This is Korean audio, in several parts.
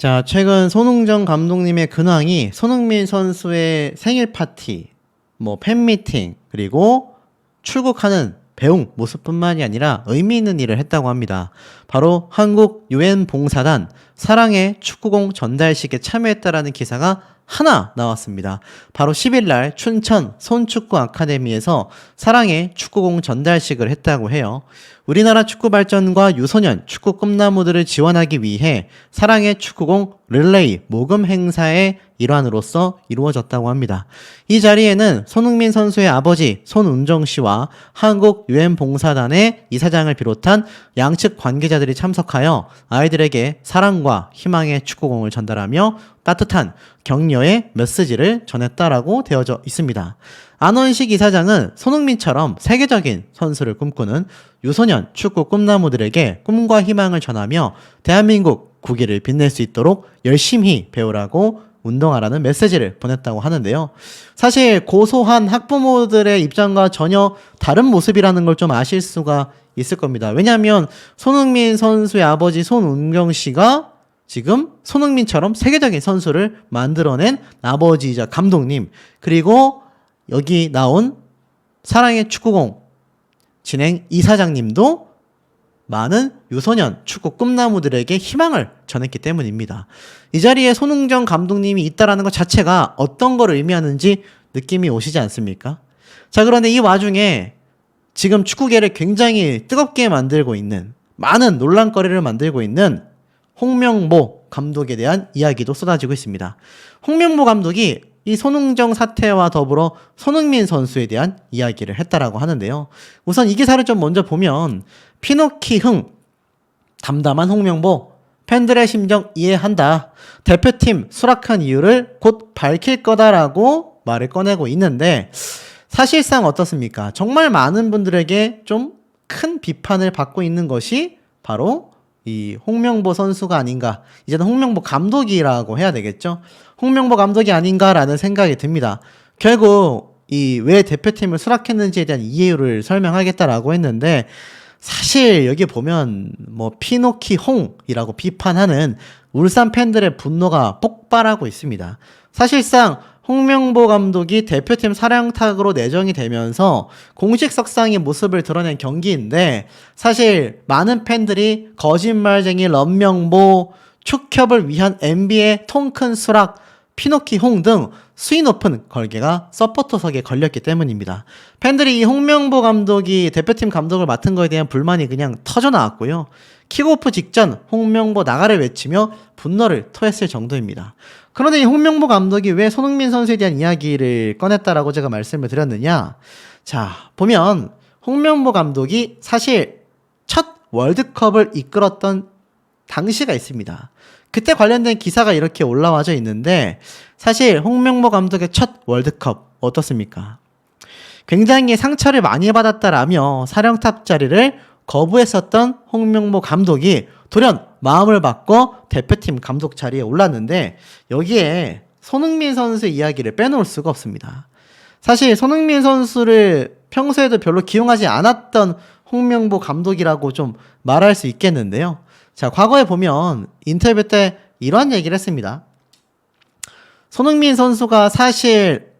자, 최근 손흥정 감독님의 근황이 손흥민 선수의 생일 파티, 팬미팅, 그리고 출국하는 배웅 모습뿐만이 아니라 의미 있는 일을 했다고 합니다. 바로 한국 유엔 봉사단 사랑의 축구공 전달식에 참여했다라는 기사가 하나 나왔습니다. 바로 10일 날 춘천 손축구 아카데미에서 사랑의 축구공 전달식을 했다고 해요. 우리나라 축구 발전과 유소년 축구 꿈나무들을 지원하기 위해 사랑의 축구공 릴레이 모금 행사의 일환으로서 이루어졌다고 합니다. 이 자리에는 손흥민 선수의 아버지 손운정 씨와 한국 유엔 봉사단의 이사장을 비롯한 양측 관계자들이 참석하여 아이들에게 사랑과 희망의 축구공을 전달하며 따뜻한 격려의 메시지를 전했다라고 되어져 있습니다. 안원식 이사장은 손흥민처럼 세계적인 선수를 꿈꾸는 유소년 축구 꿈나무들에게 꿈과 희망을 전하며 대한민국 국위를 빛낼 수 있도록 열심히 배우라고 운동하라는 메시지를 보냈다고 하는데요. 사실 고소한 학부모들의 입장과 전혀 다른 모습이라는 걸 좀 아실 수가 있을 겁니다. 왜냐하면 손흥민 선수의 아버지 손운경 씨가 지금 손흥민처럼 세계적인 선수를 만들어낸 아버지이자 감독님, 그리고 여기 나온 사랑의 축구공 진행 이사장님도 많은 유소년 축구 꿈나무들에게 희망을 전했기 때문입니다. 이 자리에 손흥정 감독님이 있다라는 것 자체가 어떤 걸 의미하는지 느낌이 오시지 않습니까? 자, 그런데 이 와중에 지금 축구계를 굉장히 뜨겁게 만들고 있는, 많은 논란거리를 만들고 있는 홍명보 감독에 대한 이야기도 쏟아지고 있습니다. 홍명보 감독이 이 손흥정 사태와 더불어 손흥민 선수에 대한 이야기를 했다라고 하는데요. 우선 이 기사를 좀 먼저 보면 피노키 흥, 담담한 홍명보, 팬들의 심정 이해한다. 대표팀 수락한 이유를 곧 밝힐 거다라고 말을 꺼내고 있는데, 사실상 어떻습니까? 정말 많은 분들에게 좀 큰 비판을 받고 있는 것이 바로 이 홍명보 선수가 아닌가, 이제는 홍명보 감독이라고 해야 되겠죠. 홍명보 감독이 아닌가라는 생각이 듭니다. 결국 이 왜 대표팀을 수락했는지에 대한 이유를 설명하겠다라고 했는데, 사실 여기 보면 피노키 홍이라고 비판하는 울산 팬들의 분노가 폭발하고 있습니다. 사실상 홍명보 감독이 대표팀 사령탑으로 내정이 되면서 공식 석상의 모습을 드러낸 경기인데, 사실 많은 팬들이 거짓말쟁이 런명보, 축협을 위한 NBA 통큰 수락, 피노키 홍 등 수위 높은 걸개가 서포터석에 걸렸기 때문입니다. 팬들이 이 홍명보 감독이 대표팀 감독을 맡은 거에 대한 불만이 그냥 터져나왔고요. 킥오프 직전 홍명보 나가를 외치며 분노를 토했을 정도입니다. 그런데 이 홍명보 감독이 왜 손흥민 선수에 대한 이야기를 꺼냈다라고 제가 말씀을 드렸느냐? 자, 보면 홍명보 감독이 사실 첫 월드컵을 이끌었던 당시가 있습니다. 그때 관련된 기사가 이렇게 올라와져 있는데, 사실 홍명보 감독의 첫 월드컵 어떻습니까? 굉장히 상처를 많이 받았다라며 사령탑 자리를 거부했었던 홍명보 감독이 돌연 마음을 바꿔 대표팀 감독 자리에 올랐는데, 여기에 손흥민 선수의 이야기를 빼놓을 수가 없습니다. 사실 손흥민 선수를 평소에도 별로 기용하지 않았던 홍명보 감독이라고 좀 말할 수 있겠는데요. 자, 과거에 보면 인터뷰 때 이런 얘기를 했습니다. 손흥민 선수가 사실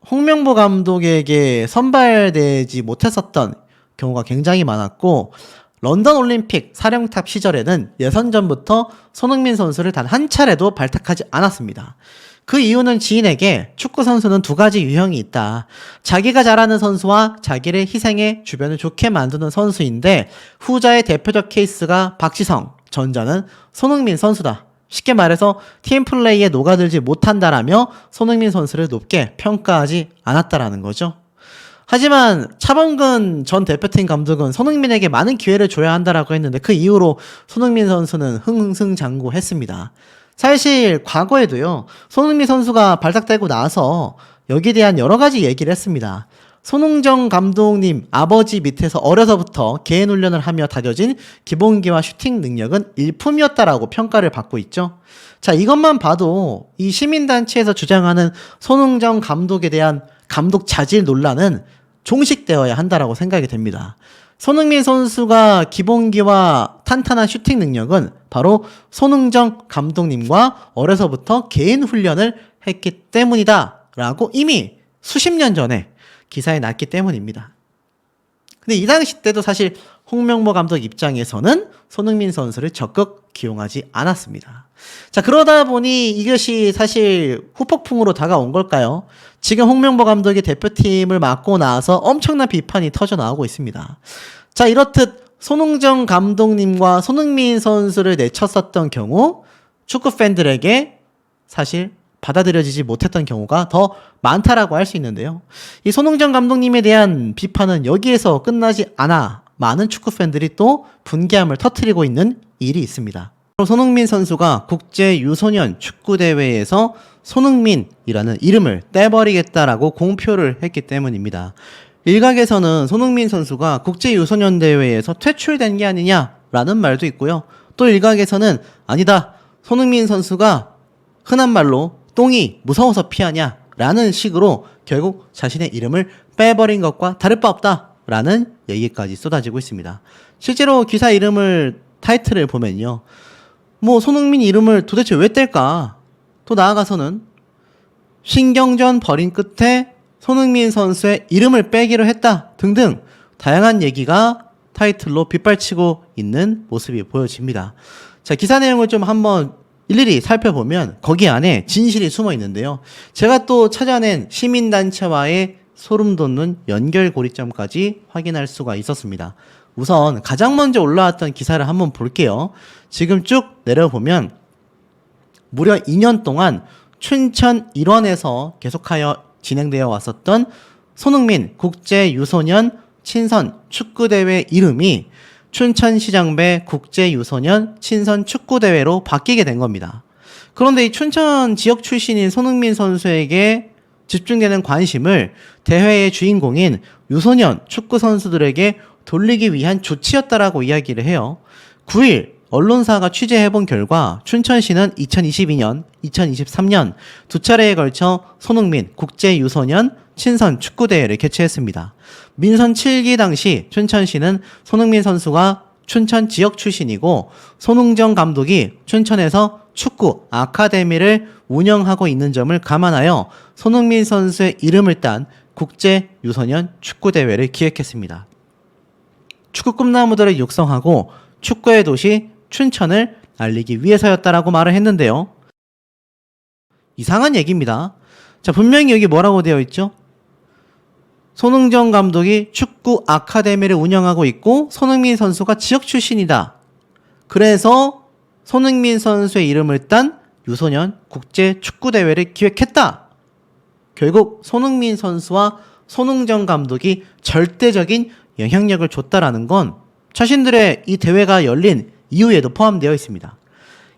홍명보 감독에게 선발되지 못했었던 경우가 굉장히 많았고, 런던 올림픽 사령탑 시절에는 예선전부터 손흥민 선수를 단 한 차례도 발탁하지 않았습니다. 그 이유는 지인에게 축구 선수는 두 가지 유형이 있다. 자기가 잘하는 선수와 자기를 희생해 주변을 좋게 만드는 선수인데, 후자의 대표적 케이스가 박지성, 전자는 손흥민 선수다. 쉽게 말해서 팀 플레이에 녹아들지 못한다라며 손흥민 선수를 높게 평가하지 않았다라는 거죠. 하지만 차범근 전 대표팀 감독은 손흥민에게 많은 기회를 줘야 한다라고 했는데, 그 이후로 손흥민 선수는 흥승장구했습니다. 사실 과거에도요, 손흥민 선수가 발탁되고 나서 여기에 대한 여러 가지 얘기를 했습니다. 손흥정 감독님 아버지 밑에서 어려서부터 개인 훈련을 하며 다져진 기본기와 슈팅 능력은 일품이었다라고 평가를 받고 있죠. 자, 이것만 봐도 이 시민단체에서 주장하는 손흥정 감독에 대한 감독 자질 논란은 종식되어야 한다라고 생각이 됩니다. 손흥민 선수가 기본기와 탄탄한 슈팅 능력은 바로 손흥정 감독님과 어려서부터 개인 훈련을 했기 때문이다 라고 이미 수십 년 전에 기사에 났기 때문입니다. 근데 이 당시 때도 사실 홍명보 감독 입장에서는 손흥민 선수를 적극 기용하지 않았습니다. 자, 그러다 보니 이것이 사실 후폭풍으로 다가온 걸까요? 지금 홍명보 감독이 대표팀을 맡고 나서 엄청난 비판이 터져 나오고 있습니다. 자, 이렇듯 손흥정 감독님과 손흥민 선수를 내쳤었던 경우 축구 팬들에게 사실 받아들여지지 못했던 경우가 더 많다라고 할 수 있는데요. 이 손흥정 감독님에 대한 비판은 여기에서 끝나지 않아 많은 축구 팬들이 또 분개함을 터뜨리고 있는 일이 있습니다. 손흥민 선수가 국제 유소년 축구 대회에서 손흥민이라는 이름을 떼버리겠다라고 공표를 했기 때문입니다. 일각에서는 손흥민 선수가 국제 유소년 대회에서 퇴출된 게 아니냐라는 말도 있고요. 또 일각에서는 아니다. 손흥민 선수가 흔한 말로 똥이 무서워서 피하냐라는 식으로 결국 자신의 이름을 빼버린 것과 다를 바 없다라는 얘기까지 쏟아지고 있습니다. 실제로 기사 이름을 타이틀을 보면요. 뭐 손흥민 이름을 도대체 왜 뗄까? 또 나아가서는 신경전 벌인 끝에 손흥민 선수의 이름을 빼기로 했다 등등 다양한 얘기가 타이틀로 빗발치고 있는 모습이 보여집니다. 자, 기사 내용을 좀 한번 일일이 살펴보면 거기 안에 진실이 숨어 있는데요. 제가 또 찾아낸 시민단체와의 소름 돋는 연결고리점까지 확인할 수가 있었습니다. 우선 가장 먼저 올라왔던 기사를 한번 볼게요. 지금 쭉 내려보면 무려 2년 동안 춘천 일원에서 계속하여 진행되어 왔었던 손흥민 국제유소년 친선 축구대회 이름이 춘천시장배 국제유소년 친선 축구대회로 바뀌게 된 겁니다. 그런데 이 춘천 지역 출신인 손흥민 선수에게 집중되는 관심을 대회의 주인공인 유소년 축구 선수들에게 돌리기 위한 조치였다라고 이야기를 해요. 9일 언론사가 취재해본 결과 춘천시는 2022년, 2023년 두 차례에 걸쳐 손흥민 국제유소년 친선 축구대회를 개최했습니다. 민선 7기 당시 춘천시는 손흥민 선수가 춘천 지역 출신이고 손흥정 감독이 춘천에서 축구 아카데미를 운영하고 있는 점을 감안하여 손흥민 선수의 이름을 딴 국제유소년 축구대회를 기획했습니다. 축구 꿈나무들을 육성하고 축구의 도시 춘천을 알리기 위해서였다라고 말을 했는데요. 이상한 얘기입니다. 자, 분명히 여기 뭐라고 되어 있죠? 손흥정 감독이 축구 아카데미를 운영하고 있고 손흥민 선수가 지역 출신이다. 그래서 손흥민 선수의 이름을 딴 유소년 국제 축구대회를 기획했다. 결국 손흥민 선수와 손흥정 감독이 절대적인 영향력을 줬다라는 건 자신들의 이 대회가 열린 이후에도 포함되어 있습니다.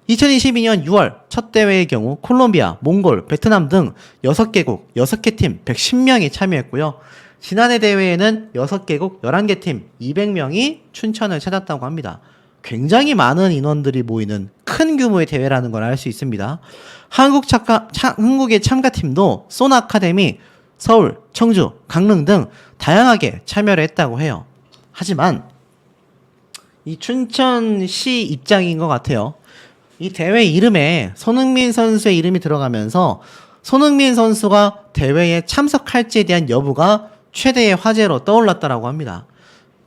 2022년 6월 첫 대회의 경우 콜롬비아, 몽골, 베트남 등 6개국, 6개 팀 110명이 참여했고요. 지난해 대회에는 6개국, 11개 팀 200명이 춘천을 찾았다고 합니다. 굉장히 많은 인원들이 모이는 큰 규모의 대회라는 걸 알 수 있습니다. 한국의 참가팀도 쏜 아카데미, 서울, 청주, 강릉 등 다양하게 참여를 했다고 해요. 하지만 이 춘천시 입장인 것 같아요. 이 대회 이름에 손흥민 선수의 이름이 들어가면서 손흥민 선수가 대회에 참석할지에 대한 여부가 최대의 화제로 떠올랐다라고 합니다.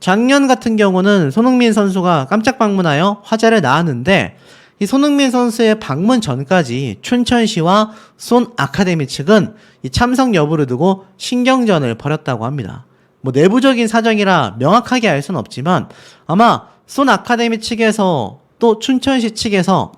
작년 같은 경우는 손흥민 선수가 깜짝 방문하여 화제를 낳았는데 이 손흥민 선수의 방문 전까지 춘천시와 쏜 아카데미 측은 이 참석 여부를 두고 신경전을 벌였다고 합니다. 뭐 내부적인 사정이라 명확하게 알 수는 없지만 아마 쏜 아카데미 측에서 또 춘천시 측에서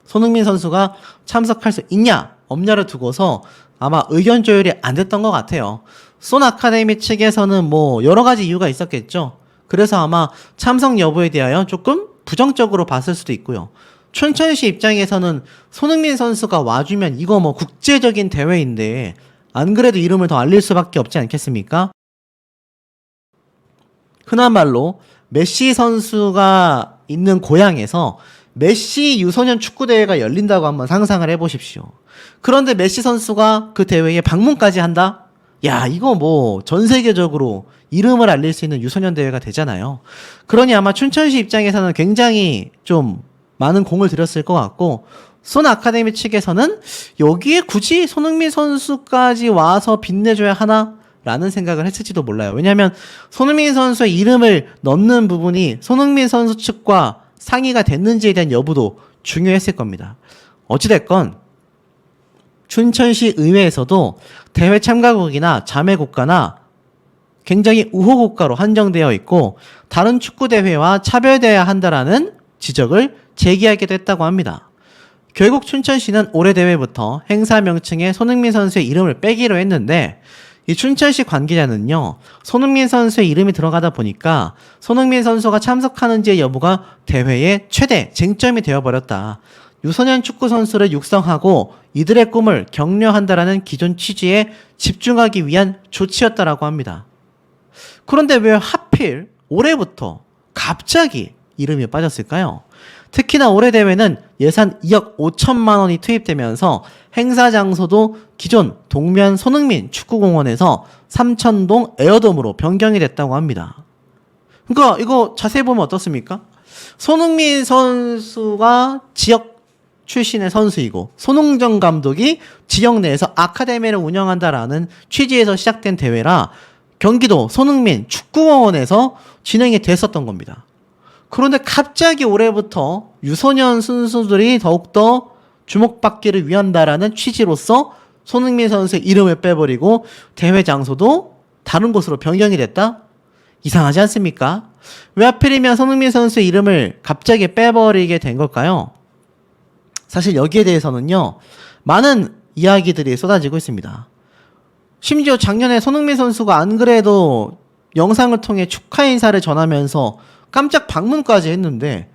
손흥민 선수가 참석할 수 있냐 없냐를 두고서 아마 의견 조율이 안 됐던 것 같아요. 쏜 아카데미 측에서는 뭐 여러 가지 이유가 있었겠죠. 그래서 아마 참석 여부에 대하여 조금 부정적으로 봤을 수도 있고요. 춘천시 입장에서는 손흥민 선수가 와주면 이거 뭐 국제적인 대회인데 안 그래도 이름을 더 알릴 수밖에 없지 않겠습니까? 흔한 말로 메시 선수가 있는 고향에서 메시 유소년 축구대회가 열린다고 한번 상상을 해보십시오. 그런데 메시 선수가 그 대회에 방문까지 한다? 야, 이거 뭐 전 세계적으로 이름을 알릴 수 있는 유소년 대회가 되잖아요. 그러니 아마 춘천시 입장에서는 굉장히 좀 많은 공을 들였을 것 같고, 손 아카데미 측에서는 여기에 굳이 손흥민 선수까지 와서 빛내줘야 하나? 라는 생각을 했을지도 몰라요. 왜냐하면 손흥민 선수의 이름을 넣는 부분이 손흥민 선수 측과 상의가 됐는지에 대한 여부도 중요했을 겁니다. 어찌됐건 춘천시 의회에서도 대회 참가국이나 자매국가나 굉장히 우호국가로 한정되어 있고 다른 축구대회와 차별되어야 한다라는 지적을 제기하기도 했다고 합니다. 결국 춘천시는 올해 대회부터 행사 명칭에 손흥민 선수의 이름을 빼기로 했는데, 이 춘천시 관계자는요, 손흥민 선수의 이름이 들어가다 보니까 손흥민 선수가 참석하는지의 여부가 대회의 최대 쟁점이 되어버렸다. 유소년 축구 선수를 육성하고 이들의 꿈을 격려한다라는 기존 취지에 집중하기 위한 조치였다라고 합니다. 그런데 왜 하필 올해부터 갑자기 이름이 빠졌을까요? 특히나 올해 대회는 예산 2억 5천만 원이 투입되면서 행사 장소도 기존 동면 손흥민 축구공원에서 삼천동 에어돔으로 변경이 됐다고 합니다. 그러니까 이거 자세히 보면 어떻습니까? 손흥민 선수가 지역 출신의 선수이고 손흥정 감독이 지역 내에서 아카데미를 운영한다라는 취지에서 시작된 대회라 경기도 손흥민 축구공원에서 진행이 됐었던 겁니다. 그런데 갑자기 올해부터 유소년 선수들이 더욱더 주목받기를 위한다라는 취지로서 손흥민 선수의 이름을 빼버리고 대회 장소도 다른 곳으로 변경이 됐다? 이상하지 않습니까? 왜 하필이면 손흥민 선수의 이름을 갑자기 빼버리게 된 걸까요? 사실 여기에 대해서는요, 많은 이야기들이 쏟아지고 있습니다. 심지어 작년에 손흥민 선수가 안 그래도 영상을 통해 축하 인사를 전하면서 깜짝 방문까지 했는데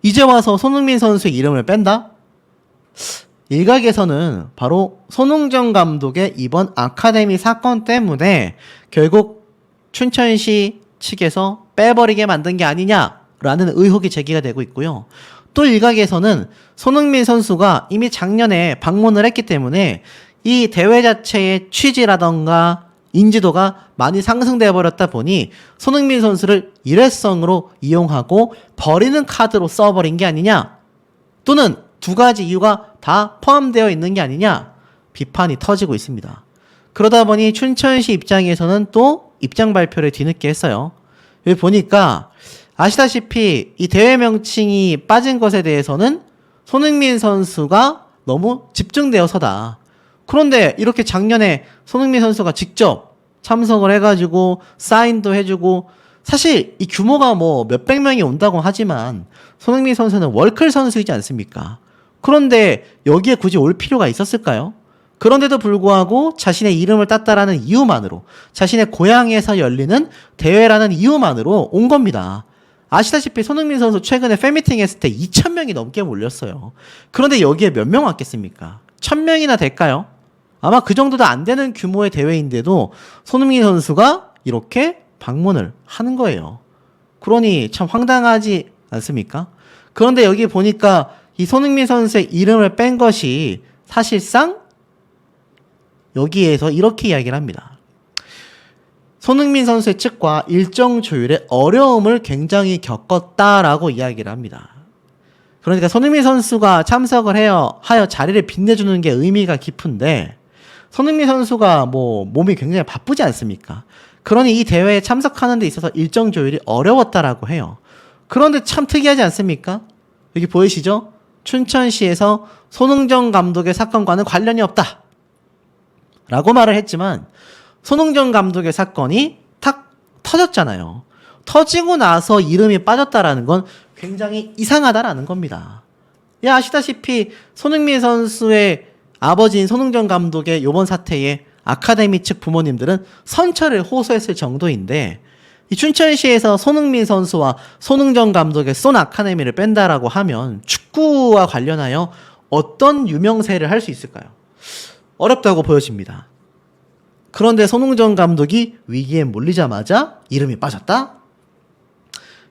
이제 와서 손흥민 선수의 이름을 뺀다? 일각에서는 바로 손흥정 감독의 이번 아카데미 사건 때문에 결국 춘천시 측에서 빼버리게 만든 게 아니냐라는 의혹이 제기가 되고 있고요. 또 일각에서는 손흥민 선수가 이미 작년에 방문을 했기 때문에 이 대회 자체의 취지라던가 인지도가 많이 상승되어 버렸다 보니 손흥민 선수를 일회성으로 이용하고 버리는 카드로 써버린 게 아니냐, 또는 두 가지 이유가 다 포함되어 있는 게 아니냐 비판이 터지고 있습니다. 그러다 보니 춘천시 입장에서는 또 입장 발표를 뒤늦게 했어요. 여기 보니까 아시다시피 이 대회 명칭이 빠진 것에 대해서는 손흥민 선수가 너무 집중되어서다. 그런데 이렇게 작년에 손흥민 선수가 직접 참석을 해가지고 사인도 해주고, 사실 이 규모가 뭐 몇백 명이 온다고 하지만 손흥민 선수는 월클 선수이지 않습니까? 그런데 여기에 굳이 올 필요가 있었을까요? 그런데도 불구하고 자신의 이름을 땄다라는 이유만으로, 자신의 고향에서 열리는 대회라는 이유만으로 온 겁니다. 아시다시피 손흥민 선수 최근에 팬미팅 했을 때 2,000명이 넘게 몰렸어요. 그런데 여기에 몇 명 왔겠습니까? 1,000명이나 될까요? 아마 그 정도도 안 되는 규모의 대회인데도 손흥민 선수가 이렇게 방문을 하는 거예요. 그러니 참 황당하지 않습니까? 그런데 여기 보니까 이 손흥민 선수의 이름을 뺀 것이 사실상 여기에서 이렇게 이야기를 합니다. 손흥민 선수의 측과 일정 조율에 어려움을 굉장히 겪었다라고 이야기를 합니다. 그러니까 손흥민 선수가 참석을 하여 자리를 빛내주는 게 의미가 깊은데, 손흥민 선수가 뭐 몸이 굉장히 바쁘지 않습니까? 그러니 이 대회에 참석하는 데 있어서 일정 조율이 어려웠다라고 해요. 그런데 참 특이하지 않습니까? 여기 보이시죠? 춘천시에서 손흥정 감독의 사건과는 관련이 없다 라고 말을 했지만 손흥정 감독의 사건이 탁 터졌잖아요. 터지고 나서 이름이 빠졌다라는 건 굉장히 이상하다라는 겁니다. 아시다시피 손흥민 선수의 아버지인 손흥정 감독의 이번 사태에 아카데미 측 부모님들은 선처를 호소했을 정도인데, 이 춘천시에서 손흥민 선수와 손흥정 감독의 손 아카데미를 뺀다라고 하면 축구와 관련하여 어떤 유명세를 할 수 있을까요? 어렵다고 보여집니다. 그런데 손흥정 감독이 위기에 몰리자마자 이름이 빠졌다?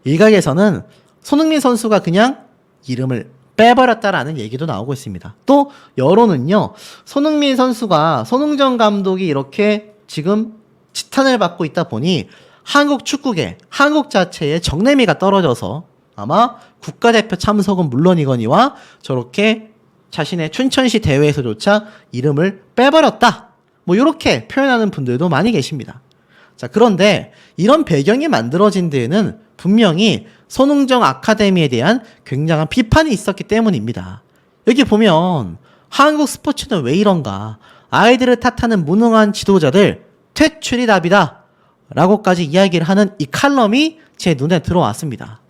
일각에서는 손흥민 선수가 그냥 이름을 빼버렸다라는 얘기도 나오고 있습니다. 또 여론은요, 손흥민 선수가 손흥정 감독이 이렇게 지금 지탄을 받고 있다 보니 한국 축구계, 한국 자체의 정내미가 떨어져서 아마 국가대표 참석은 물론이거니와 저렇게 자신의 춘천시 대회에서조차 이름을 빼버렸다. 뭐 이렇게 표현하는 분들도 많이 계십니다. 자, 그런데 이런 배경이 만들어진 데에는 분명히 손흥정 아카데미에 대한 굉장한 비판이 있었기 때문입니다. 여기 보면 한국 스포츠는 왜 이런가? 아이들을 탓하는 무능한 지도자들 퇴출이 답이다 라고까지 이야기를 하는 이 칼럼이 제 눈에 들어왔습니다.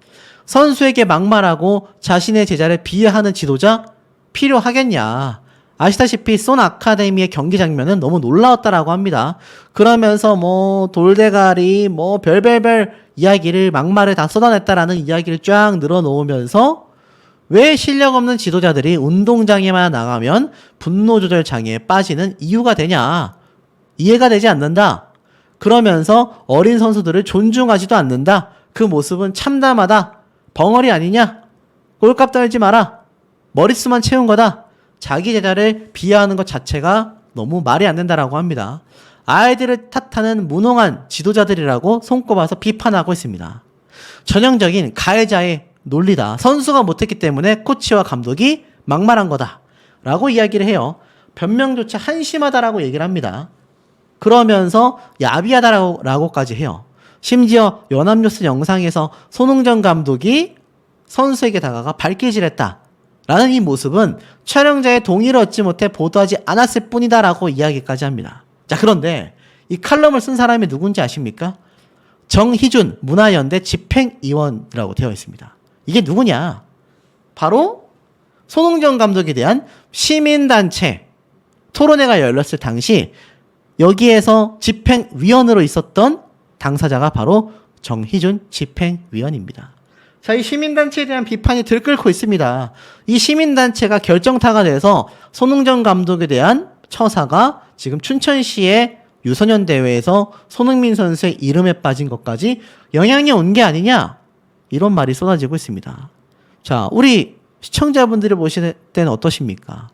선수에게 막말하고 자신의 제자를 비하하는 지도자 필요하겠냐? 아시다시피 손 아카데미의 경기 장면은 너무 놀라웠다라고 합니다. 그러면서 뭐 돌대가리 뭐 별별별 이야기를 막말을 다 쏟아냈다라는 이야기를 쫙 늘어놓으면서 왜 실력 없는 지도자들이 운동장에만 나가면 분노 조절 장애에 빠지는 이유가 되냐? 이해가 되지 않는다. 그러면서 어린 선수들을 존중하지도 않는다. 그 모습은 참담하다. 벙어리 아니냐? 꼴값 떨지 마라. 머릿수만 채운 거다. 자기 제자를 비하하는 것 자체가 너무 말이 안 된다라고 합니다. 아이들을 탓하는 무능한 지도자들이라고 손꼽아서 비판하고 있습니다. 전형적인 가해자의 논리다. 선수가 못했기 때문에 코치와 감독이 막말한 거다 라고 이야기를 해요. 변명조차 한심하다라고 얘기를 합니다. 그러면서 야비하다라고까지 해요. 심지어 연합뉴스 영상에서 손흥정 감독이 선수에게 다가가 발길질했다 라는 이 모습은 촬영자의 동의를 얻지 못해 보도하지 않았을 뿐이다 라고 이야기까지 합니다. 자, 그런데 이 칼럼을 쓴 사람이 누군지 아십니까? 정희준 문화연대 집행위원이라고 되어 있습니다. 이게 누구냐? 바로 손흥정 감독에 대한 시민단체 토론회가 열렸을 당시 여기에서 집행위원으로 있었던 당사자가 바로 정희준 집행위원입니다. 자, 이 시민단체에 대한 비판이 들끓고 있습니다. 이 시민단체가 결정타가 돼서 손흥정 감독에 대한 처사가 지금 춘천시의 유소년 대회에서 손흥민 선수의 이름에 빠진 것까지 영향이 온 게 아니냐? 이런 말이 쏟아지고 있습니다. 자, 우리 시청자분들이 보실 때는 어떠십니까?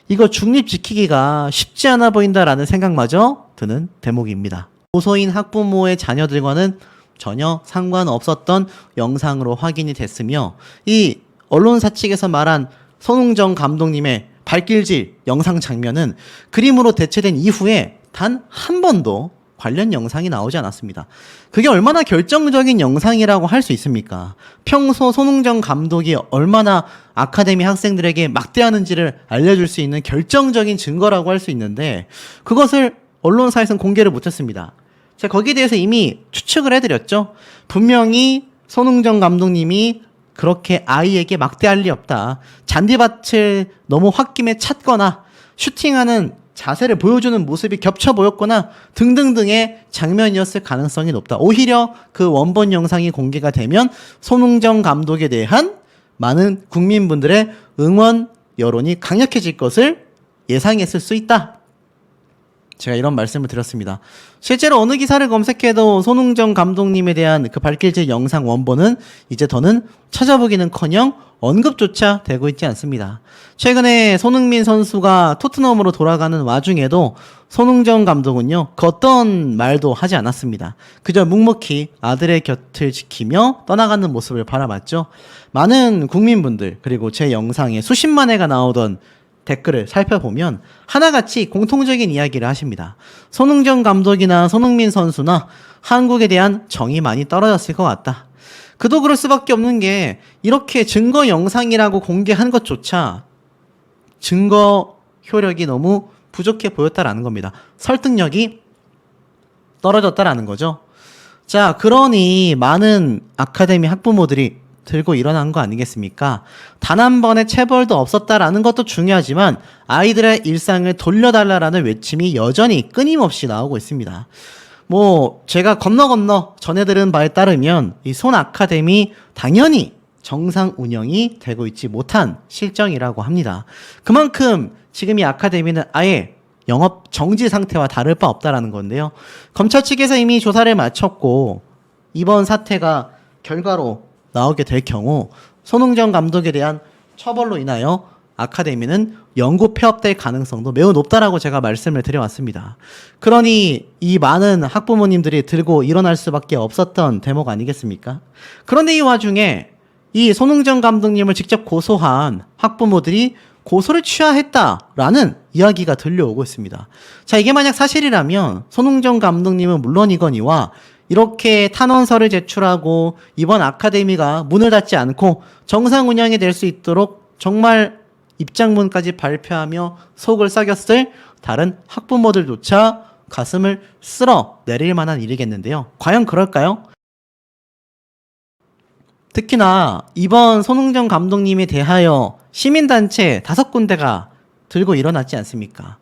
이거 중립 지키기가 쉽지 않아 보인다라는 생각마저 드는 대목입니다. 고소인 학부모의 자녀들과는 전혀 상관없었던 영상으로 확인이 됐으며 이 언론사 측에서 말한 손흥정 감독님의 발길질 영상 장면은 그림으로 대체된 이후에 단 한 번도 관련 영상이 나오지 않았습니다. 그게 얼마나 결정적인 영상이라고 할 수 있습니까? 평소 손흥정 감독이 얼마나 아카데미 학생들에게 막대하는지를 알려줄 수 있는 결정적인 증거라고 할 수 있는데 그것을 언론사에서는 공개를 못했습니다. 자, 거기에 대해서 이미 추측을 해드렸죠. 분명히 손흥정 감독님이 그렇게 아이에게 막대할 리 없다. 잔디밭을 너무 홧김에 찼거나 슈팅하는 자세를 보여주는 모습이 겹쳐 보였거나 등등등의 장면이었을 가능성이 높다. 오히려 그 원본 영상이 공개가 되면 손흥정 감독에 대한 많은 국민분들의 응원 여론이 강력해질 것을 예상했을 수 있다. 제가 이런 말씀을 드렸습니다. 실제로 어느 기사를 검색해도 손흥정 감독님에 대한 그 발길질 영상 원본은 이제 더는 찾아보기는커녕 언급조차 되고 있지 않습니다. 최근에 손흥민 선수가 토트넘으로 돌아가는 와중에도 손흥정 감독은요, 그 어떤 말도 하지 않았습니다. 그저 묵묵히 아들의 곁을 지키며 떠나가는 모습을 바라봤죠. 많은 국민분들 그리고 제 영상에 수십만 회가 나오던 댓글을 살펴보면 하나같이 공통적인 이야기를 하십니다. 손흥정 감독이나 손흥민 선수나 한국에 대한 정이 많이 떨어졌을 것 같다. 그도 그럴 수밖에 없는 게 이렇게 증거 영상이라고 공개한 것조차 증거 효력이 너무 부족해 보였다라는 겁니다. 설득력이 떨어졌다라는 거죠. 자, 그러니 많은 아카데미 학부모들이 들고 일어난 거 아니겠습니까? 단 한 번의 체벌도 없었다라는 것도 중요하지만 아이들의 일상을 돌려달라라는 외침이 여전히 끊임없이 나오고 있습니다. 뭐 제가 건너 전해들은 바에 따르면 이 손 아카데미 당연히 정상 운영이 되고 있지 못한 실정이라고 합니다. 그만큼 지금 이 아카데미는 아예 영업 정지 상태와 다를 바 없다라는 건데요. 검찰 측에서 이미 조사를 마쳤고 이번 사태가 결과로 나오게 될 경우 손흥정 감독에 대한 처벌로 인하여 아카데미는 영구 폐업될 가능성도 매우 높다라고 제가 말씀을 드려왔습니다. 그러니 이 많은 학부모님들이 들고 일어날 수밖에 없었던 대목 아니겠습니까? 그런데 이 와중에 이 손흥정 감독님을 직접 고소한 학부모들이 고소를 취하했다라는 이야기가 들려오고 있습니다. 자, 이게 만약 사실이라면 손흥정 감독님은 물론이거니와 이렇게 탄원서를 제출하고 이번 아카데미가 문을 닫지 않고 정상 운영이 될 수 있도록 정말 입장문까지 발표하며 속을 썩였을 다른 학부모들조차 가슴을 쓸어 내릴 만한 일이겠는데요. 과연 그럴까요? 특히나 이번 손흥정 감독님에 대하여 시민단체 5군데가 들고 일어났지 않습니까?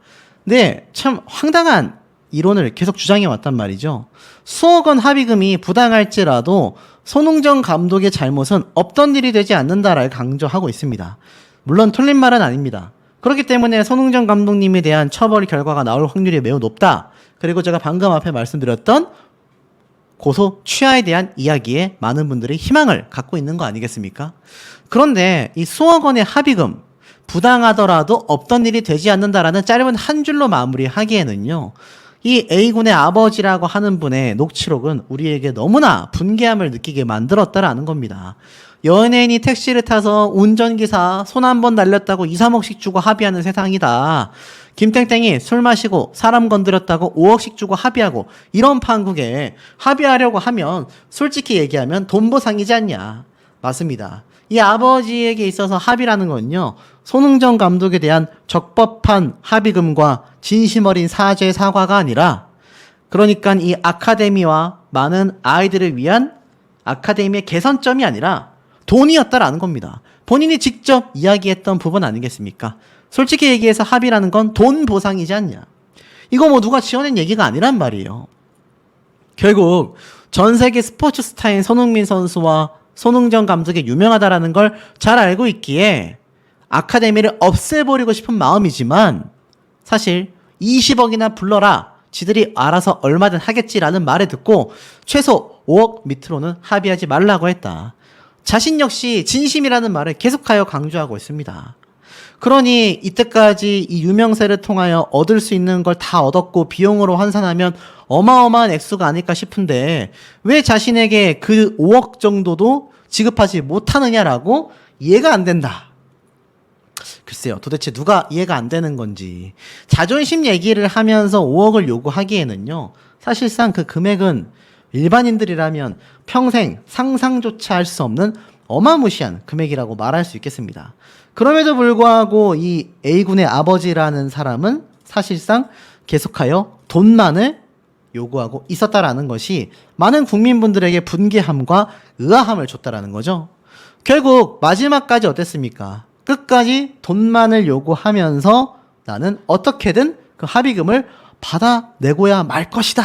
네, 참 황당한 이론을 계속 주장해 왔단 말이죠. 수억 원 합의금이 부당할지라도 손흥정 감독의 잘못은 없던 일이 되지 않는다를 강조하고 있습니다. 물론 틀린 말은 아닙니다. 그렇기 때문에 손흥정 감독님에 대한 처벌 결과가 나올 확률이 매우 높다. 그리고 제가 방금 앞에 말씀드렸던 고소 취하에 대한 이야기에 많은 분들이 희망을 갖고 있는 거 아니겠습니까? 그런데 이 수억 원의 합의금 부당하더라도 없던 일이 되지 않는다라는 짧은 한 줄로 마무리하기에는요. 이 A군의 아버지라고 하는 분의 녹취록은 우리에게 너무나 분개함을 느끼게 만들었다라는 겁니다. 연예인이 택시를 타서 운전기사 손 한 번 날렸다고 2, 3억씩 주고 합의하는 세상이다. 김땡땡이 술 마시고 사람 건드렸다고 5억씩 주고 합의하고 이런 판국에 합의하려고 하면 솔직히 얘기하면 돈 보상이지 않냐. 맞습니다. 이 아버지에게 있어서 합의라는 건요. 손흥정 감독에 대한 적법한 합의금과 진심 어린 사죄 사과가 아니라 그러니까 이 아카데미와 많은 아이들을 위한 아카데미의 개선점이 아니라 돈이었다라는 겁니다. 본인이 직접 이야기했던 부분 아니겠습니까? 솔직히 얘기해서 합의라는 건 돈 보상이지 않냐. 이거 뭐 누가 지어낸 얘기가 아니란 말이에요. 결국 전 세계 스포츠 스타인 손흥민 선수와 손흥정 감독이 유명하다라는 걸 잘 알고 있기에 아카데미를 없애버리고 싶은 마음이지만 사실 20억이나 불러라. 지들이 알아서 얼마든 하겠지라는 말을 듣고 최소 5억 밑으로는 합의하지 말라고 했다. 자신 역시 진심이라는 말을 계속하여 강조하고 있습니다. 그러니 이때까지 이 유명세를 통하여 얻을 수 있는 걸 다 얻었고 비용으로 환산하면 어마어마한 액수가 아닐까 싶은데 왜 자신에게 그 5억 정도도 지급하지 못하느냐라고 이해가 안 된다. 글쎄요, 도대체 누가 이해가 안 되는 건지. 자존심 얘기를 하면서 5억을 요구하기에는요, 사실상 그 금액은 일반인들이라면 평생 상상조차 할 수 없는 어마무시한 금액이라고 말할 수 있겠습니다. 그럼에도 불구하고 이 A군의 아버지라는 사람은 사실상 계속하여 돈만을 요구하고 있었다라는 것이 많은 국민분들에게 분개함과 의아함을 줬다라는 거죠. 결국 마지막까지 어땠습니까? 끝까지 돈만을 요구하면서 나는 어떻게든 그 합의금을 받아내고야 말 것이다.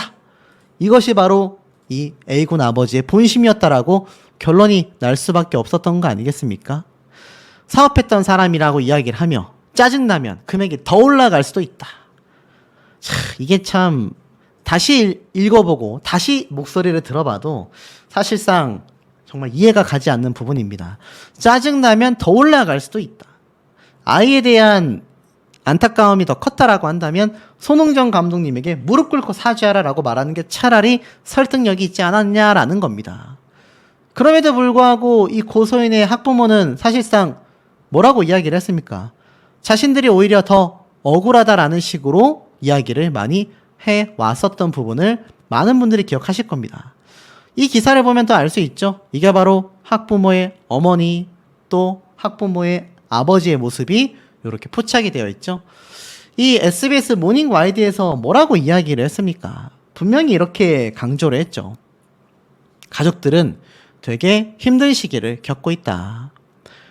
이것이 바로 이 A군 아버지의 본심이었다라고 결론이 날 수밖에 없었던 거 아니겠습니까? 사업했던 사람이라고 이야기를 하며 짜증나면 금액이 더 올라갈 수도 있다. 이게 참 다시 읽어보고 다시 목소리를 들어봐도 사실상 정말 이해가 가지 않는 부분입니다. 짜증나면 더 올라갈 수도 있다. 아이에 대한 안타까움이 더 컸다라고 한다면 손흥정 감독님에게 무릎 꿇고 사죄하라라고 말하는 게 차라리 설득력이 있지 않았냐라는 겁니다. 그럼에도 불구하고 이 고소인의 학부모는 사실상 뭐라고 이야기를 했습니까? 자신들이 오히려 더 억울하다라는 식으로 이야기를 많이 해왔었던 부분을 많은 분들이 기억하실 겁니다. 이 기사를 보면 더 알 수 있죠. 이게 바로 학부모의 어머니 또 학부모의 아버지의 모습이 이렇게 포착이 되어 있죠. 이 SBS 모닝 와이드에서 뭐라고 이야기를 했습니까? 분명히 이렇게 강조를 했죠. 가족들은 되게 힘든 시기를 겪고 있다.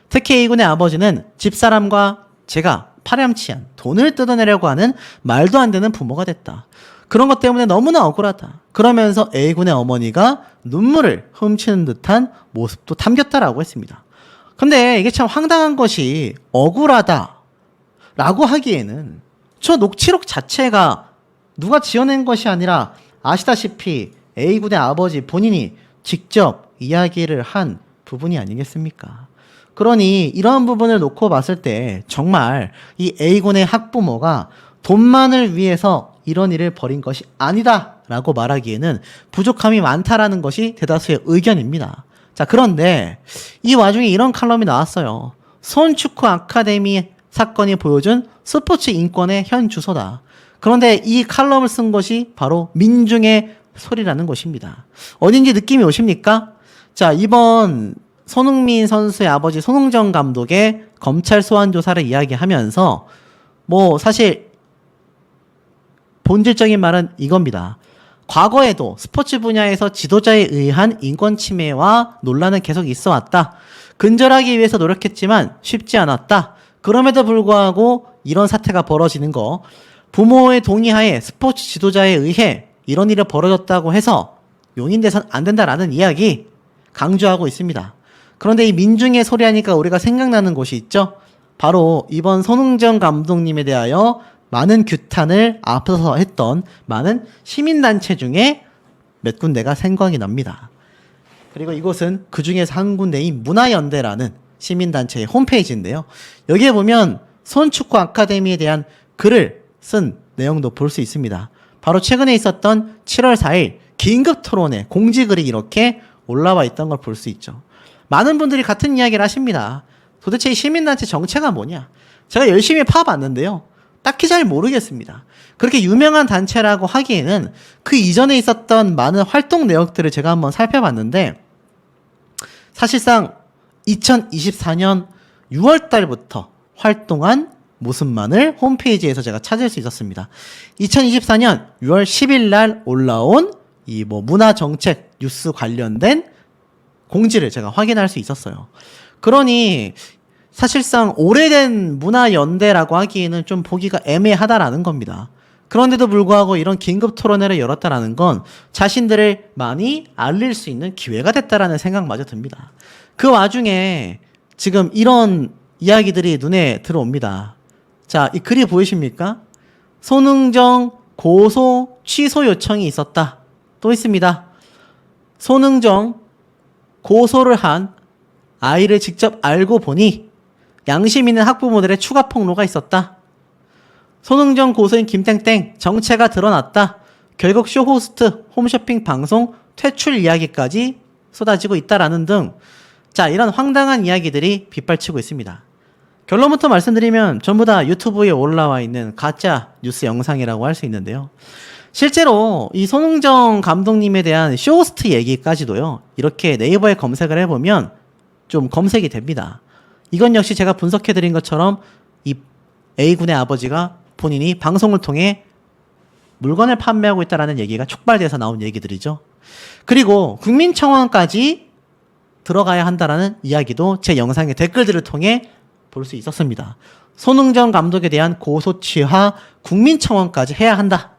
특히 A군의 아버지는 집사람과 제가 파렴치한 돈을 뜯어내려고 하는 말도 안 되는 부모가 됐다. 그런 것 때문에 너무나 억울하다. 그러면서 A군의 어머니가 눈물을 훔치는 듯한 모습도 담겼다라고 했습니다. 근데 이게 참 황당한 것이 억울하다 라고 하기에는 저 녹취록 자체가 누가 지어낸 것이 아니라 아시다시피 A군의 아버지 본인이 직접 이야기를 한 부분이 아니겠습니까? 그러니 이런 부분을 놓고 봤을 때 정말 이 A군의 학부모가 돈만을 위해서 이런 일을 벌인 것이 아니다 라고 말하기에는 부족함이 많다라는 것이 대다수의 의견입니다. 자, 그런데 이 와중에 이런 칼럼이 나왔어요. 손축구 아카데미 사건이 보여준 스포츠 인권의 현 주소다. 그런데 이 칼럼을 쓴 것이 바로 민중의 소리라는 것입니다. 어딘지 느낌이 오십니까? 자, 이번 손흥민 선수의 아버지 손흥정 감독의 검찰 소환 조사를 이야기하면서 사실 본질적인 말은 이겁니다. 과거에도 스포츠 분야에서 지도자에 의한 인권 침해와 논란은 계속 있어 왔다. 근절하기 위해서 노력했지만 쉽지 않았다. 그럼에도 불구하고 이런 사태가 벌어지는 거, 부모의 동의하에 스포츠 지도자에 의해 이런 일이 벌어졌다고 해서 용인돼선 안 된다라는 이야기 강조하고 있습니다. 그런데 이 민중의 소리 하니까 우리가 생각나는 곳이 있죠. 바로 이번 손흥정 감독님에 대하여 많은 규탄을 앞서서 했던 많은 시민단체 중에 몇 군데가 생각이 납니다. 그리고 이곳은 그 중에서 한 군데인 문화연대라는 시민단체의 홈페이지인데요. 여기에 보면 손축구 아카데미에 대한 글을 쓴 내용도 볼 수 있습니다. 바로 최근에 있었던 7월 4일 긴급 토론회 공지글이 이렇게 올라와 있던 걸 볼 수 있죠. 많은 분들이 같은 이야기를 하십니다. 도대체 이 시민단체 정체가 뭐냐? 제가 열심히 파봤는데요. 딱히 잘 모르겠습니다. 그렇게 유명한 단체라고 하기에는 그 이전에 있었던 많은 활동 내역들을 제가 한번 살펴봤는데 사실상 2024년 6월 달부터 활동한 모습만을 홈페이지에서 제가 찾을 수 있었습니다. 2024년 6월 10일 날 올라온 이 문화정책 뉴스 관련된 공지를 제가 확인할 수 있었어요. 그러니 사실상 오래된 문화연대라고 하기에는 좀 보기가 애매하다라는 겁니다. 그런데도 불구하고 이런 긴급 토론회를 열었다라는 건 자신들을 많이 알릴 수 있는 기회가 됐다라는 생각마저 듭니다. 그 와중에 지금 이런 이야기들이 눈에 들어옵니다. 자, 이 글이 보이십니까? 손흥정 고소 취소 요청이 있었다. 또 있습니다. 손흥정 고소를 한 아이를 직접 알고 보니 양심 있는 학부모들의 추가 폭로가 있었다. 손흥정 고소인 김땡땡 정체가 드러났다. 결국 쇼 호스트 홈쇼핑 방송 퇴출 이야기까지 쏟아지고 있다라는 등 자, 이런 황당한 이야기들이 빗발치고 있습니다. 결론부터 말씀드리면 전부 다 유튜브에 올라와 있는 가짜 뉴스 영상이라고 할 수 있는데요. 실제로 이 손흥정 감독님에 대한 쇼호스트 얘기까지도요. 이렇게 네이버에 검색을 해보면 좀 검색이 됩니다. 이건 역시 제가 분석해드린 것처럼 이 A군의 아버지가 본인이 방송을 통해 물건을 판매하고 있다는 얘기가 촉발돼서 나온 얘기들이죠. 그리고 국민청원까지 들어가야 한다라는 이야기도 제 영상의 댓글들을 통해 볼 수 있었습니다. 손흥정 감독에 대한 고소취하 국민청원까지 해야 한다.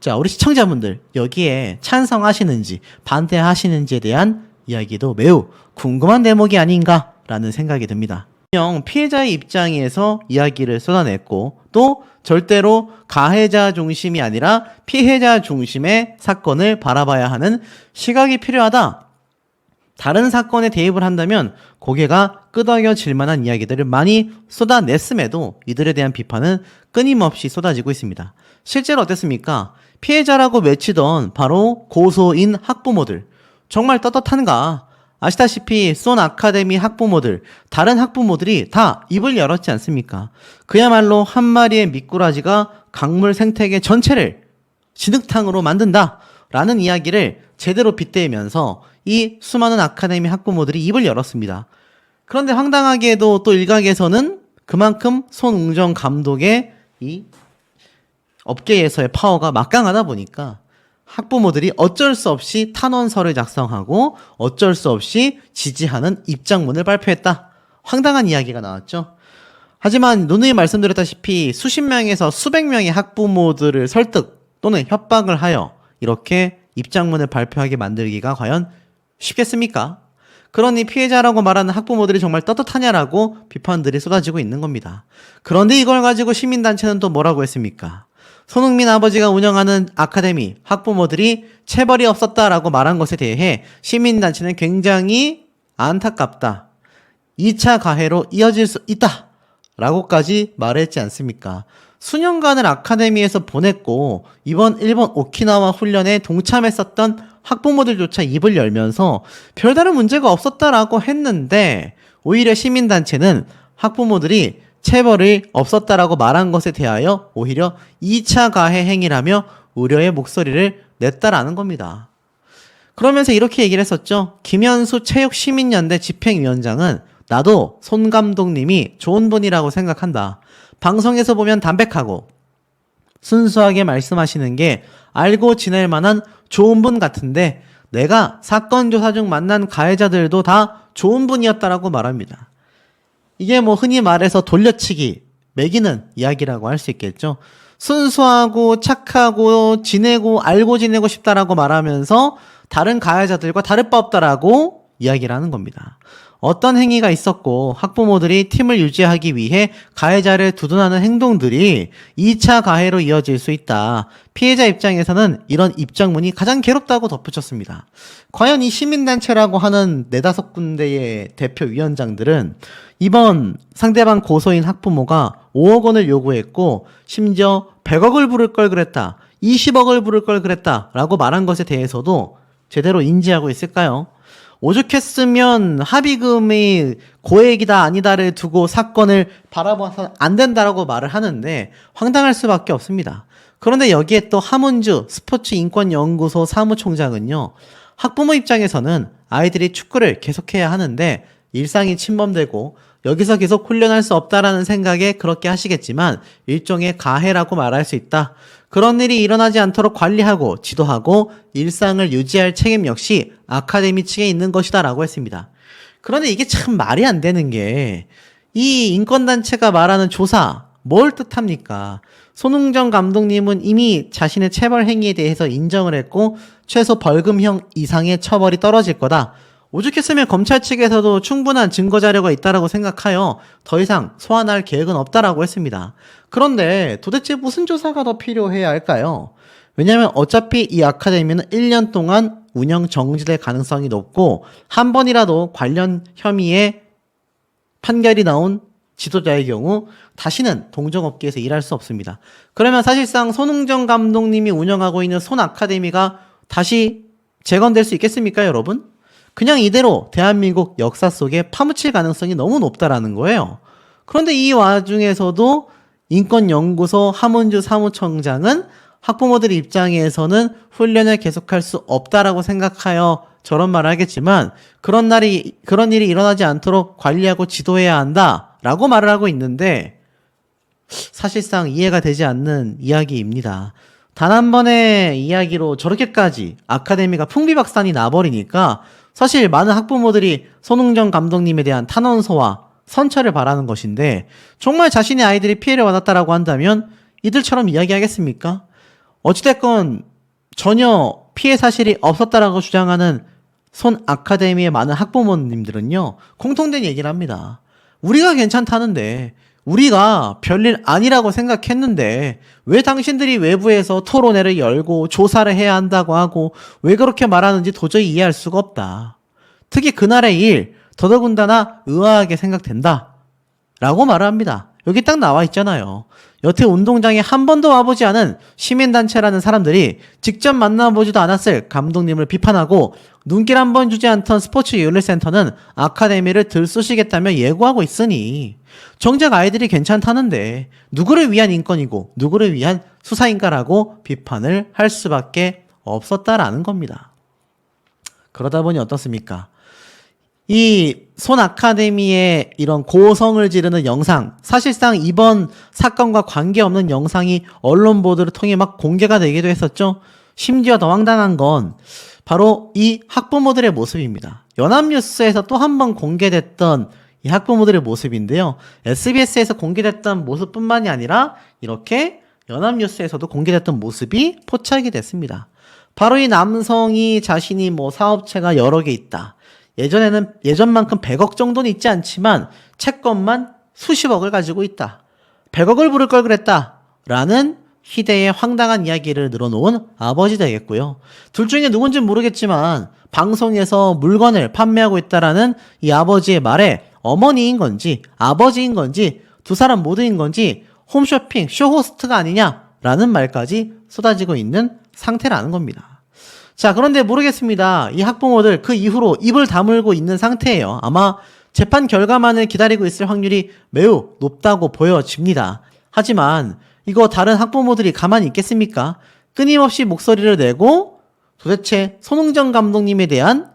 자, 우리 시청자분들 여기에 찬성하시는지 반대하시는지에 대한 이야기도 매우 궁금한 대목이 아닌가라는 생각이 듭니다. 분명 피해자의 입장에서 이야기를 쏟아냈고 또 절대로 가해자 중심이 아니라 피해자 중심의 사건을 바라봐야 하는 시각이 필요하다. 다른 사건에 대입을 한다면 고개가 끄덕여질 만한 이야기들을 많이 쏟아냈음에도 이들에 대한 비판은 끊임없이 쏟아지고 있습니다. 실제로 어땠습니까? 피해자라고 외치던 바로 고소인 학부모들. 정말 떳떳한가? 아시다시피 쏜 아카데미 학부모들, 다른 학부모들이 다 입을 열었지 않습니까? 그야말로 한 마리의 미꾸라지가 강물 생태계 전체를 진흙탕으로 만든다 라는 이야기를 제대로 빗대면서 이 수많은 아카데미 학부모들이 입을 열었습니다. 그런데 황당하게도 또 일각에서는 그만큼 손흥정 감독의 이 업계에서의 파워가 막강하다 보니까 학부모들이 어쩔 수 없이 탄원서를 작성하고 어쩔 수 없이 지지하는 입장문을 발표했다. 황당한 이야기가 나왔죠. 하지만 누누이 말씀드렸다시피 수십 명에서 수백 명의 학부모들을 설득 또는 협박을 하여 이렇게 입장문을 발표하게 만들기가 과연 쉽겠습니까? 그러니 피해자라고 말하는 학부모들이 정말 떳떳하냐라고 비판들이 쏟아지고 있는 겁니다. 그런데 이걸 가지고 시민단체는 또 뭐라고 했습니까? 손흥민 아버지가 운영하는 아카데미 학부모들이 체벌이 없었다라고 말한 것에 대해 시민단체는 굉장히 안타깝다. 2차 가해로 이어질 수 있다 라고까지 말했지 않습니까? 수년간을 아카데미에서 보냈고 이번 일본 오키나와 훈련에 동참했었던 학부모들조차 입을 열면서 별다른 문제가 없었다라고 했는데 오히려 시민단체는 학부모들이 체벌이 없었다라고 말한 것에 대하여 오히려 2차 가해 행위라며 우려의 목소리를 냈다라는 겁니다. 그러면서 이렇게 얘기를 했었죠. 김현수 체육시민연대 집행위원장은 나도 손 감독님이 좋은 분이라고 생각한다. 방송에서 보면 담백하고 순수하게 말씀하시는 게 알고 지낼 만한 좋은 분 같은데 내가 사건 조사 중 만난 가해자들도 다 좋은 분이었다라고 말합니다. 이게 뭐 흔히 말해서 돌려치기, 매기는 이야기라고 할 수 있겠죠. 순수하고 착하고 지내고 알고 지내고 싶다라고 말하면서 다른 가해자들과 다를 바 없다라고 이야기를 하는 겁니다. 어떤 행위가 있었고 학부모들이 팀을 유지하기 위해 가해자를 두둔하는 행동들이 2차 가해로 이어질 수 있다. 피해자 입장에서는 이런 입장문이 가장 괴롭다고 덧붙였습니다. 과연 이 시민단체라고 하는 4-5군데의 대표위원장들은 이번 상대방 고소인 학부모가 5억 원을 요구했고 심지어 100억을 부를 걸 그랬다. 20억을 부를 걸 그랬다. 라고 말한 것에 대해서도 제대로 인지하고 있을까요? 오죽했으면 합의금이 고액이다 아니다를 두고 사건을 바라봐서 안 된다라고 말을 하는데 황당할 수밖에 없습니다. 그런데 여기에 또 하문주 스포츠인권연구소 사무총장은요. 학부모 입장에서는 아이들이 축구를 계속해야 하는데 일상이 침범되고 여기서 계속 훈련할 수 없다라는 생각에 그렇게 하시겠지만 일종의 가해라고 말할 수 있다. 그런 일이 일어나지 않도록 관리하고 지도하고 일상을 유지할 책임 역시 아카데미 측에 있는 것이다 라고 했습니다. 그런데 이게 참 말이 안 되는 게 이 인권단체가 말하는 조사 뭘 뜻합니까? 손흥정 감독님은 이미 자신의 체벌 행위에 대해서 인정을 했고 최소 벌금형 이상의 처벌이 떨어질 거다. 오죽했으면 검찰 측에서도 충분한 증거 자료가 있다라고 생각하여 더 이상 소환할 계획은 없다라고 했습니다. 그런데 도대체 무슨 조사가 더 필요해야 할까요? 왜냐하면 어차피 이 아카데미는 1년 동안 운영 정지될 가능성이 높고 한 번이라도 관련 혐의에 판결이 나온 지도자의 경우 다시는 동종업계에서 일할 수 없습니다. 그러면 사실상 손흥정 감독님이 운영하고 있는 손 아카데미가 다시 재건될 수 있겠습니까, 여러분? 그냥 이대로 대한민국 역사 속에 파묻힐 가능성이 너무 높다라는 거예요. 그런데 이 와중에서도 인권연구소 하문주 사무총장은 학부모들 입장에서는 훈련을 계속할 수 없다라고 생각하여 저런 말을 하겠지만 그런 일이 일어나지 않도록 관리하고 지도해야 한다라고 말을 하고 있는데 사실상 이해가 되지 않는 이야기입니다. 단 한 번의 이야기로 저렇게까지 아카데미가 풍비박산이 나버리니까 사실 많은 학부모들이 손흥정 감독님에 대한 탄원서와 선처를 바라는 것인데 정말 자신의 아이들이 피해를 받았다라고 한다면 이들처럼 이야기하겠습니까? 어찌됐건 전혀 피해 사실이 없었다라고 주장하는 손 아카데미의 많은 학부모님들은요 공통된 얘기를 합니다. 우리가 괜찮다는데 우리가 별일 아니라고 생각했는데 왜 당신들이 외부에서 토론회를 열고 조사를 해야 한다고 하고 왜 그렇게 말하는지 도저히 이해할 수가 없다. 특히 그날의 일 더더군다나 의아하게 생각된다 라고 말을 합니다. 여기 딱 나와 있잖아요. 여태 운동장에 한 번도 와보지 않은 시민단체라는 사람들이 직접 만나보지도 않았을 감독님을 비판하고 눈길 한 번 주지 않던 스포츠윤리센터는 아카데미를 들쑤시겠다며 예고하고 있으니 정작 아이들이 괜찮다는데 누구를 위한 인권이고 누구를 위한 수사인가라고 비판을 할 수밖에 없었다라는 겁니다. 그러다 보니 어떻습니까? 이 손 아카데미의 이런 고성을 지르는 영상, 사실상 이번 사건과 관계없는 영상이 언론 보도를 통해 막 공개가 되기도 했었죠. 심지어 더 황당한 건 바로 이 학부모들의 모습입니다. 연합뉴스에서 또 한 번 공개됐던 이 학부모들의 모습인데요. SBS에서 공개됐던 모습뿐만이 아니라 이렇게 연합뉴스에서도 공개됐던 모습이 포착이 됐습니다. 바로 이 남성이 자신이 뭐 사업체가 여러 개 있다. 예전만큼 100억 정도는 있지 않지만 채권만 수십억을 가지고 있다. 100억을 부를 걸 그랬다. 라는 희대의 황당한 이야기를 늘어놓은 아버지 되겠고요. 둘 중에 누군지 모르겠지만 방송에서 물건을 판매하고 있다라는 이 아버지의 말에 어머니인 건지 아버지인 건지 두 사람 모두인 건지 홈쇼핑 쇼호스트가 아니냐라는 말까지 쏟아지고 있는 상태라는 겁니다. 자, 그런데 모르겠습니다. 이 학부모들 그 이후로 입을 다물고 있는 상태예요. 아마 재판 결과만을 기다리고 있을 확률이 매우 높다고 보여집니다. 하지만 이거 다른 학부모들이 가만히 있겠습니까? 끊임없이 목소리를 내고 도대체 손흥정 감독님에 대한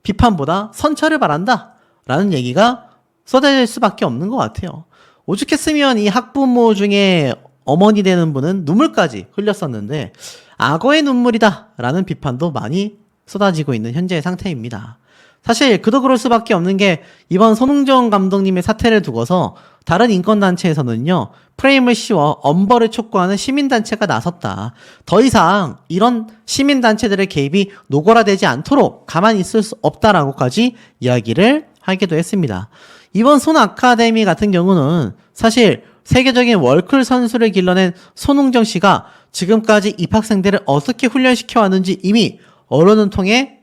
비판보다 선처를 바란다 라는 얘기가 쏟아질 수밖에 없는 것 같아요. 오죽했으면 이 학부모 중에 어머니 되는 분은 눈물까지 흘렸었는데 악어의 눈물이다 라는 비판도 많이 쏟아지고 있는 현재의 상태입니다. 사실 그도 그럴 수밖에 없는 게 이번 손흥정 감독님의 사태를 두고서 다른 인권단체에서는요, 프레임을 씌워 엄벌을 촉구하는 시민단체가 나섰다. 더 이상 이런 시민단체들의 개입이 노골화되지 않도록 가만히 있을 수 없다라고까지 이야기를 하기도 했습니다. 이번 손 아카데미 같은 경우는 사실 세계적인 월클 선수를 길러낸 손흥정 씨가 지금까지 입학생들을 어떻게 훈련시켜 왔는지 이미 언론을 통해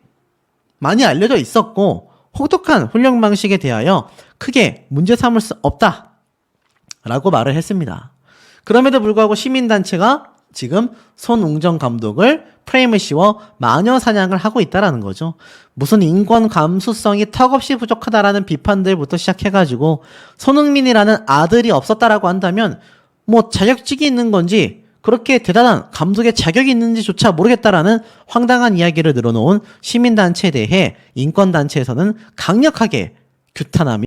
많이 알려져 있었고 혹독한 훈련 방식에 대하여 크게 문제 삼을 수 없다 라고 말을 했습니다. 그럼에도 불구하고 시민단체가 지금 손웅정 감독을 프레임을 씌워 마녀 사냥을 하고 있다라는 거죠. 무슨 인권 감수성이 턱없이 부족하다라는 비판들부터 시작해가지고 손흥민이라는 아들이 없었다라고 한다면 뭐 자격증이 있는 건지 그렇게 대단한 감독의 자격이 있는지조차 모르겠다라는 황당한 이야기를 늘어놓은 시민단체에 대해 인권단체에서는 강력하게 규탄하며